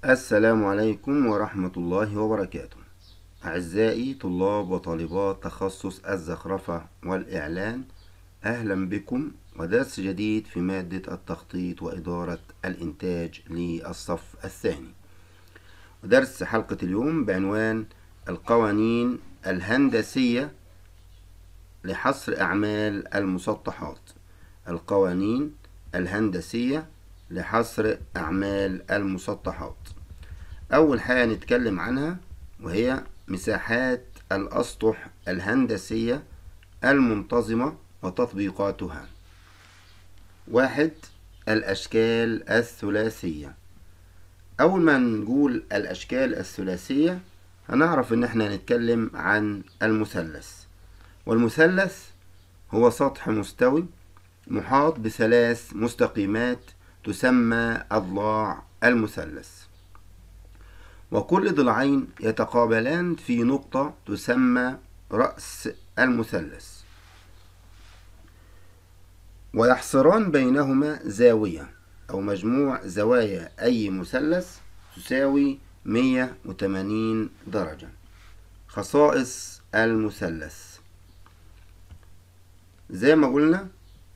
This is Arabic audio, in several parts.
السلام عليكم ورحمة الله وبركاته. أعزائي طلاب وطالبات تخصص الزخرفة والإعلان، أهلا بكم ودرس جديد في مادة التخطيط وإدارة الإنتاج للصف الثاني. ودرس حلقة اليوم بعنوان القوانين الهندسية لحصر أعمال المسطحات. القوانين الهندسية لحصر أعمال المسطحات. أول حاجة نتكلم عنها وهي مساحات الأسطح الهندسية المنتظمة وتطبيقاتها. 1. الأشكال الثلاثية. أول ما نقول الأشكال الثلاثية هنعرف إن احنا نتكلم عن المثلث. والمثلث هو سطح مستوي محاط بثلاث مستقيمات تسمى أضلاع المثلث، وكل ضلعين يتقابلان في نقطة تسمى رأس المثلث، ويحصران بينهما زاوية أو مجموع زوايا أي مثلث تساوي 180 درجة. خصائص المثلث زي ما قلنا،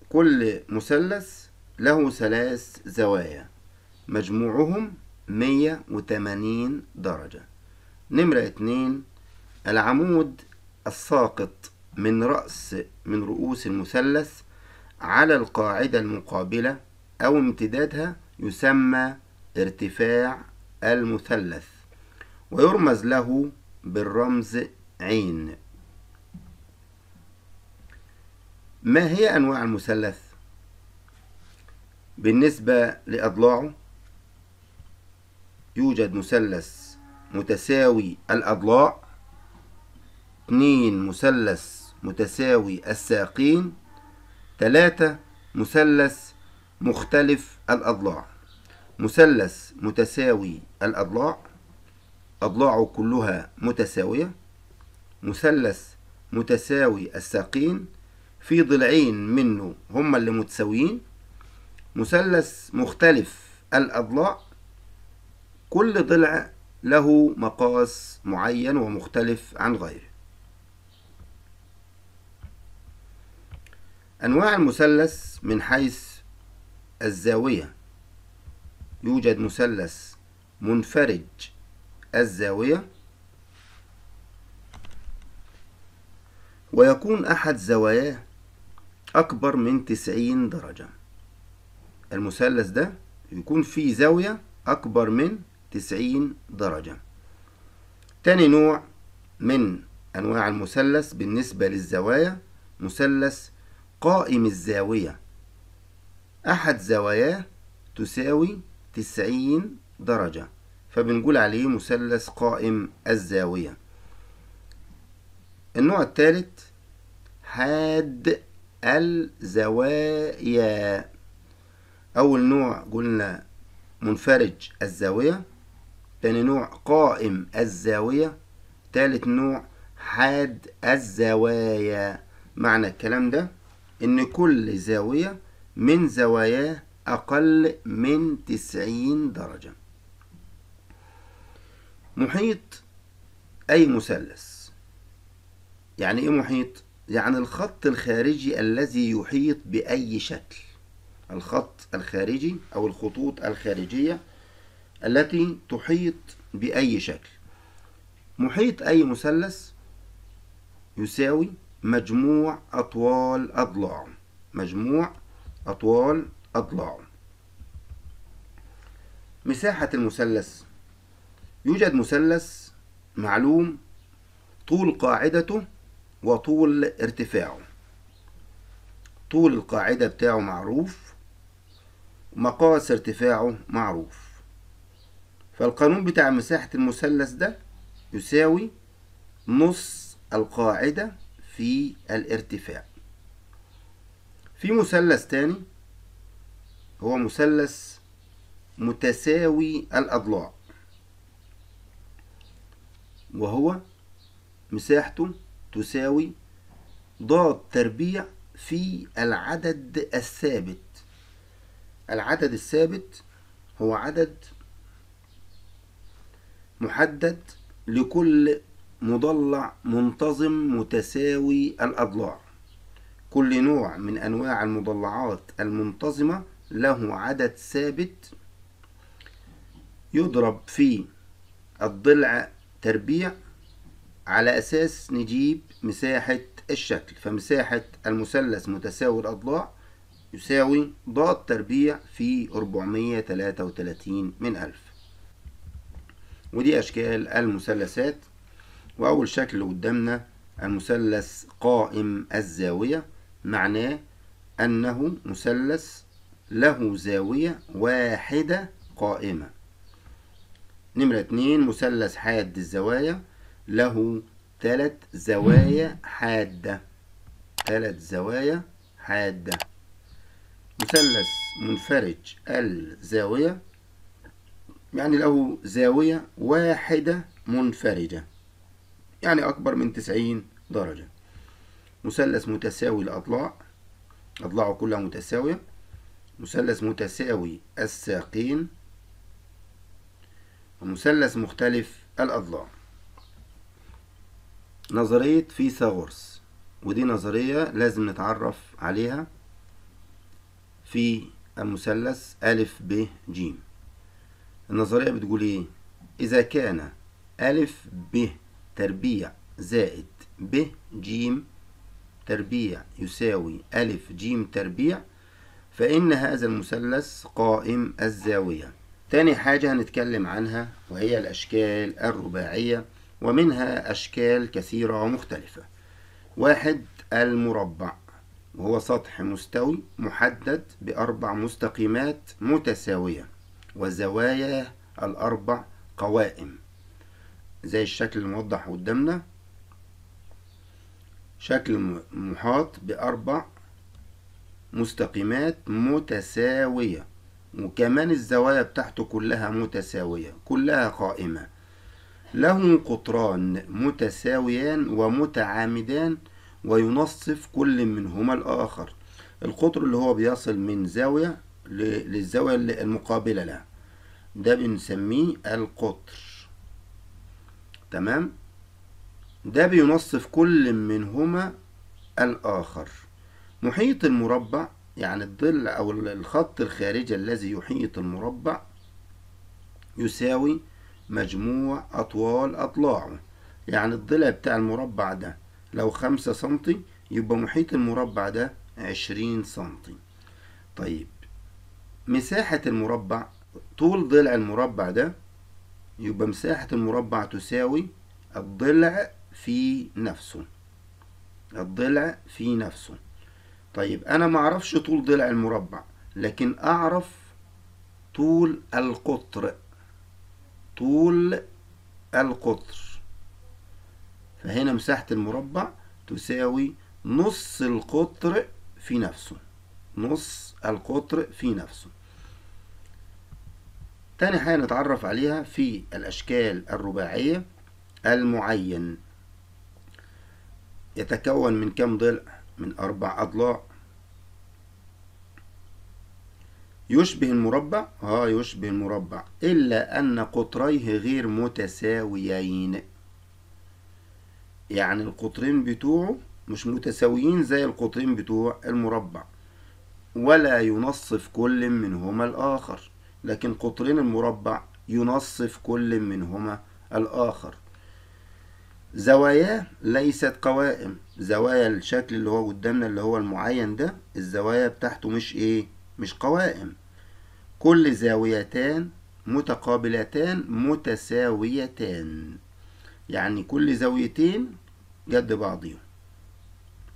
كل مثلث له ثلاث زوايا مجموعهم 180 درجة. نمرة 2، العمود الساقط من رؤوس المثلث على القاعدة المقابلة أو امتدادها يسمى ارتفاع المثلث، ويرمز له بالرمز عين. ما هي أنواع المثلث؟ بالنسبة لأضلاعه، يوجد مثلث متساوي الأضلاع، 2 مثلث متساوي الساقين، 3 مثلث مختلف الأضلاع. مثلث متساوي الأضلاع أضلاعه كلها متساوية. مثلث متساوي الساقين في ضلعين منه هما اللي متساويين. مثلث مختلف الأضلاع كل ضلع له مقاس معين ومختلف عن غيره. أنواع المثلث من حيث الزاوية: يوجد مثلث منفرج الزاوية، ويكون أحد زواياه أكبر من 90 درجة. المثلث ده يكون فيه زاوية أكبر من 90 درجة. تاني نوع من أنواع المثلث بالنسبة للزوايا مثلث قائم الزاوية، أحد زواياه تساوي 90 درجة، فبنقول عليه مثلث قائم الزاوية. النوع الثالث حاد الزوايا. أول نوع قلنا منفرج الزاوية، تاني نوع قائم الزاوية، تالت نوع حاد الزوايا. معنى الكلام ده إن كل زاوية من زواياه أقل من 90 درجة. محيط أي مثلث. يعني إيه محيط؟ يعني الخط الخارجي الذي يحيط بأي شكل. الخط الخارجي أو الخطوط الخارجية التي تحيط بأي شكل. محيط أي مثلث يساوي مجموع أطوال أضلاعه. مجموع أطوال أضلاعه. مساحة المثلث: يوجد مثلث معلوم طول قاعدته وطول ارتفاعه. طول القاعدة بتاعه معروف، ومقاس ارتفاعه معروف. فالقانون بتاع مساحة المثلث ده يساوي نص القاعدة في الارتفاع. في مثلث تاني هو مثلث متساوي الأضلاع، وهو مساحته تساوي ضاد تربيع في العدد الثابت. العدد الثابت هو عدد محدد لكل مضلع منتظم متساوي الأضلاع. كل نوع من أنواع المضلعات المنتظمة له عدد ثابت يضرب في الضلع تربيع على أساس نجيب مساحة الشكل. فمساحة المثلث متساوي الأضلاع يساوي ضاد تربيع في 433 من 1000. ودي أشكال المثلثات. وأول شكل قدامنا المثلث قائم الزاوية، معناه أنه مثلث له زاوية واحدة قائمة. نمرة 2 مثلث حاد الزوايا، له 3 زوايا حادة، 3 زوايا حادة. مثلث منفرج الزاوية يعني له زاوية واحدة منفرجة، يعني أكبر من 90 درجة. مثلث متساوي الأضلاع، أضلاعه كلها متساوية. مثلث متساوي الساقين. ومثلث مختلف الأضلاع. نظرية فيثاغورس، ودي نظرية لازم نتعرف عليها في المثلث أ ب ج. النظرية بتقول إيه؟ إذا كان أ ب تربيع زائد ب ج تربيع يساوي أ ج تربيع، فإن هذا المثلث قائم الزاوية. تاني حاجة هنتكلم عنها وهي الأشكال الرباعية، ومنها أشكال كثيرة ومختلفة. 1 المربع، وهو سطح مستوي محدد ب4 مستقيمات متساوية وزوايا ال4 قوائم، زي الشكل الموضح قدامنا. شكل محاط ب4 مستقيمات متساوية، وكمان الزوايا بتاعته كلها متساوية، كلها قائمة. له قطران متساويان ومتعامدان وينصف كل منهما الآخر. القطر اللي هو بيصل من زاوية للزاوية المقابلة لها ده بنسميه القطر. تمام؟ ده بينصف كل منهما الآخر. محيط المربع يعني الضلع أو الخط الخارجي الذي يحيط المربع يساوي مجموع أطوال أضلاعه. يعني الضلع بتاع المربع ده لو 5 سنتي يبقى محيط المربع ده 20 سنتي. طيب مساحة المربع، طول ضلع المربع ده يبقى مساحة المربع تساوي الضلع في نفسه، الضلع في نفسه. طيب أنا معرفش طول ضلع المربع، لكن أعرف طول القطر، طول القطر. فهنا مساحة المربع تساوي نص القطر في نفسه، نص القطر في نفسه. تاني حاجة نتعرف عليها في الأشكال الرباعية، المعين يتكون من كم ضلع؟ من 4 أضلاع. يشبه المربع؟ يشبه المربع، إلا أن قطريه غير متساويين. يعني القطرين بتوعه مش متساويين زي القطرين بتوع المربع، ولا ينصف كل منهما الآخر، لكن قطرين المربع ينصف كل منهما الآخر. زواياه ليست قوائم. زوايا الشكل اللي هو قدامنا اللي هو المعين ده، الزوايا بتاعته مش قوائم. كل زاويتان متقابلتان متساويتان، يعني كل زاويتين قد بعضهم،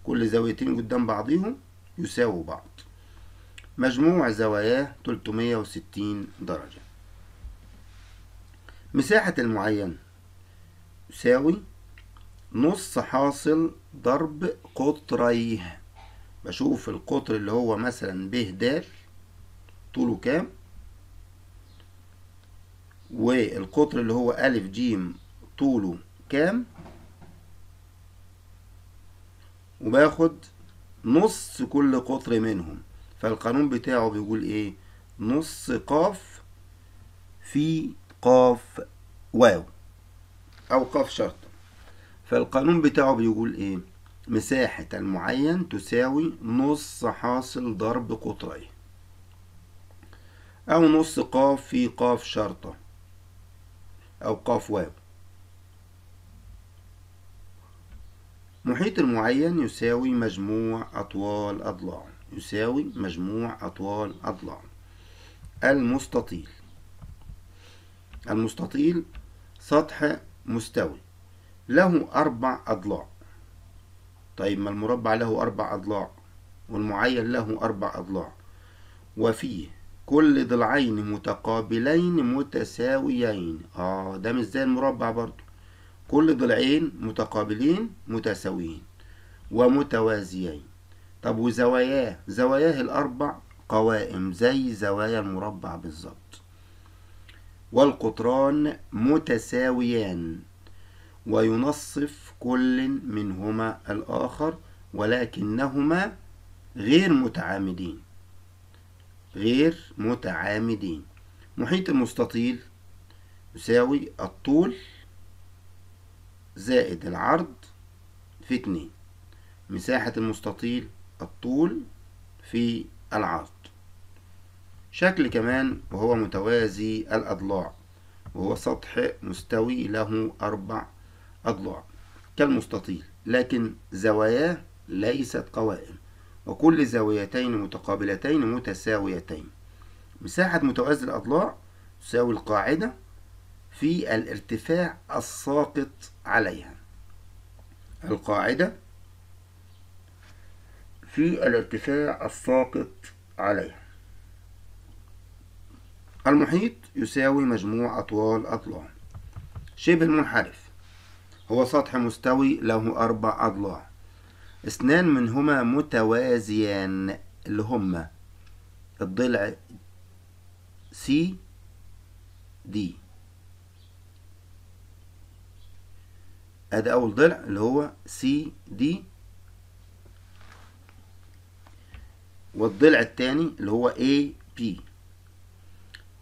كل زاويتين قدام بعضهم يساووا بعض. مجموع زواياه 360 درجة. مساحة المعين يساوي نص حاصل ضرب قطريه. بشوف القطر اللي هو مثلا ب د طوله كام، والقطر اللي هو أ ج طوله كام، وباخد نص كل قطر منهم. فالقانون بتاعه بيقول ايه؟ نص ق في ق واو. أو ق شرطة. فالقانون بتاعه بيقول إيه؟ مساحة المعين تساوي نص حاصل ضرب قطريه، أو نص ق في ق شرطة، أو ق واو. محيط المعين يساوي مجموع أطوال أضلاعه، يساوي مجموع أطوال أضلاعه. المستطيل. المستطيل سطح مستوي له 4 أضلاع. طيب ما المربع له 4 أضلاع والمعين له 4 أضلاع، وفيه كل ضلعين متقابلين متساويين. ده مش زي المربع برضو، كل ضلعين متقابلين متساويين ومتوازيين. طب وزواياه؟ زواياه الأربع قوائم زي زوايا المربع بالظبط. والقطران متساويان وينصف كل منهما الآخر، ولكنهما غير متعامدين. غير متعامدين. محيط المستطيل يساوي الطول زائد العرض في 2. مساحة المستطيل الطول في العرض. شكل كمان وهو متوازي الأضلاع، وهو سطح مستوي له 4 أضلاع كالمستطيل، لكن زواياه ليست قوائم، وكل زاويتين متقابلتين متساويتين. مساحة متوازي الأضلاع تساوي القاعدة في الارتفاع الساقط عليها. القاعدة في الارتفاع الساقط عليها. المحيط يساوي مجموع أطوال أضلاع. شبه المنحرف هو سطح مستوي له 4 أضلاع، 2 منهما متوازيان اللي هما الضلع سي دي. ادي اول ضلع اللي هو سي دي، والضلع الثاني اللي هو اي بي.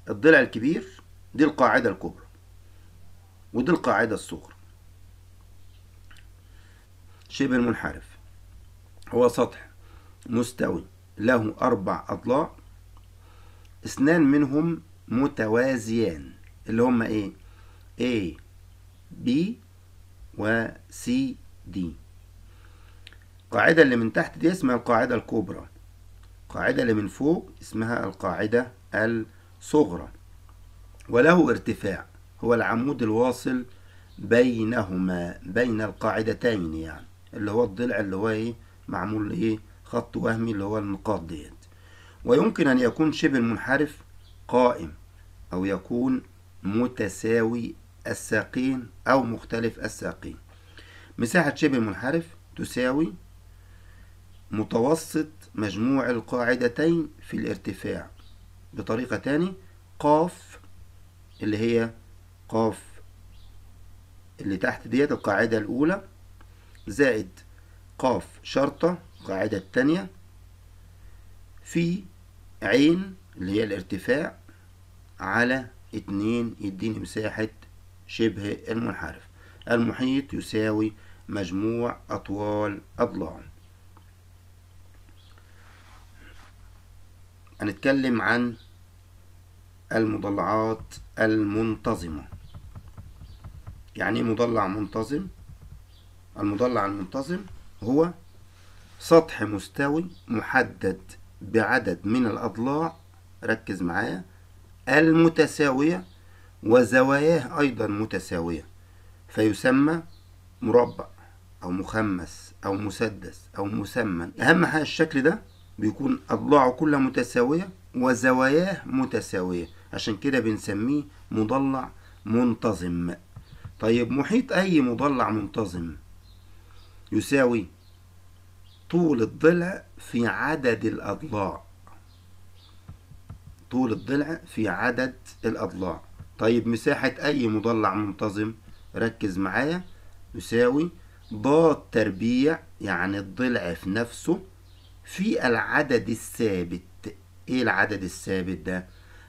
الضلع الكبير دي القاعدة الكبرى، ودي القاعدة الصغرى. شبه المنحرف هو سطح مستوي له 4 أضلاع، 2 منهم متوازيان اللي هما ايه؟ A B و C D. القاعدة اللي من تحت دي اسمها القاعدة الكبرى، القاعدة اللي من فوق اسمها القاعدة الصغرى. وله ارتفاع، هو العمود الواصل بينهما، بين القاعدتين يعني، اللي هو الضلع اللي هو ايه معمول ايه خط وهمي اللي هو النقاط ديت. ويمكن ان يكون شبه المنحرف قائم، او يكون متساوي الساقين او مختلف الساقين. مساحة شبه المنحرف تساوي متوسط مجموع القاعدتين في الارتفاع. بطريقة تاني، قاف اللي هي قاف اللي تحت ديت القاعدة الأولى، زائد قاف شرطة القاعدة التانية، في عين اللي هي الارتفاع على 2 يديني مساحة شبه المنحرف. المحيط يساوي مجموع أطوال أضلاعه. هنتكلم عن المضلعات المنتظمة. يعني ايه مضلع منتظم؟ المضلع المنتظم هو سطح مستوي محدد بعدد من الأضلاع، ركز معايا، المتساوية وزواياه أيضا متساوية، فيسمى مربع أو مخمس أو مسدس أو مسمن. أهم حاجة الشكل ده بيكون أضلاعه كلها متساوية وزواياه متساوية، عشان كده بنسميه مضلع منتظم. طيب محيط أي مضلع منتظم يساوي طول الضلع في عدد الأضلاع. طول الضلع في عدد الأضلاع. طيب مساحة أي مضلع منتظم ركز معايا يساوي ضاد تربيع، يعني الضلع في نفسه، في العدد الثابت. ايه العدد الثابت ده؟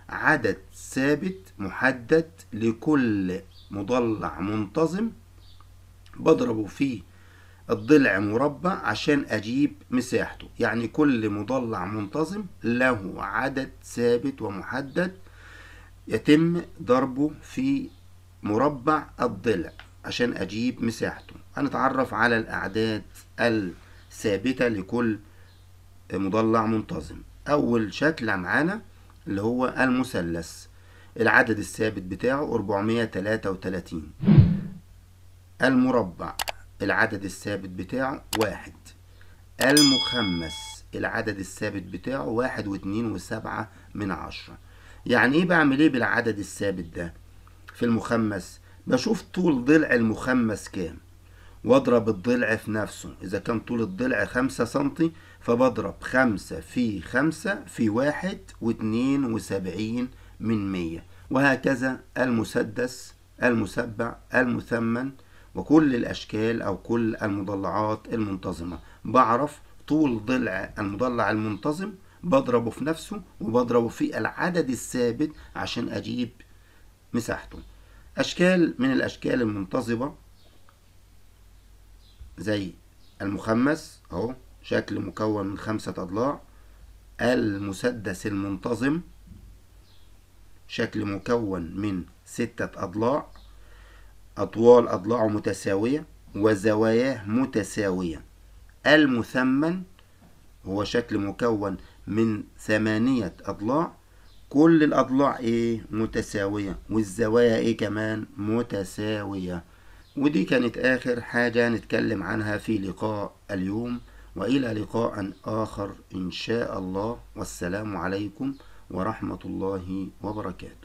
عدد ثابت محدد لكل مضلع منتظم بضربه في الضلع مربع عشان أجيب مساحته. يعني كل مضلع منتظم له عدد ثابت ومحدد يتم ضربه في مربع الضلع عشان أجيب مساحته. هنتعرف على الأعداد الثابتة لكل مضلع منتظم. أول شكل معانا اللي هو المثلث، العدد الثابت بتاعه 433. المربع العدد الثابت بتاعه 1. المخمس العدد الثابت بتاعه 1.2 يعني ايه؟ بعمل ايه بالعدد الثابت ده؟ في المخمس بشوف طول ضلع المخمس كام واضرب الضلع في نفسه. اذا كان طول الضلع 5 سنتي فبضرب 5 في 5 في 1.72 وهكذا المسدس، المسبع، المثمن، وكل الأشكال أو كل المضلعات المنتظمة. بعرف طول ضلع المضلع المنتظم بضربه في نفسه وبضربه في العدد الثابت عشان أجيب مساحته. أشكال من الأشكال المنتظمة زي المخمس أهو، شكل مكون من 5 أضلاع. المسدس المنتظم شكل مكون من 6 أضلاع، أطوال أضلاعه متساوية وزواياه متساوية. المثمن هو شكل مكون من 8 أضلاع، كل الأضلاع متساوية والزوايا كمان متساوية. ودي كانت آخر حاجة نتكلم عنها في لقاء اليوم، وإلى لقاء آخر إن شاء الله، والسلام عليكم ورحمة الله وبركاته.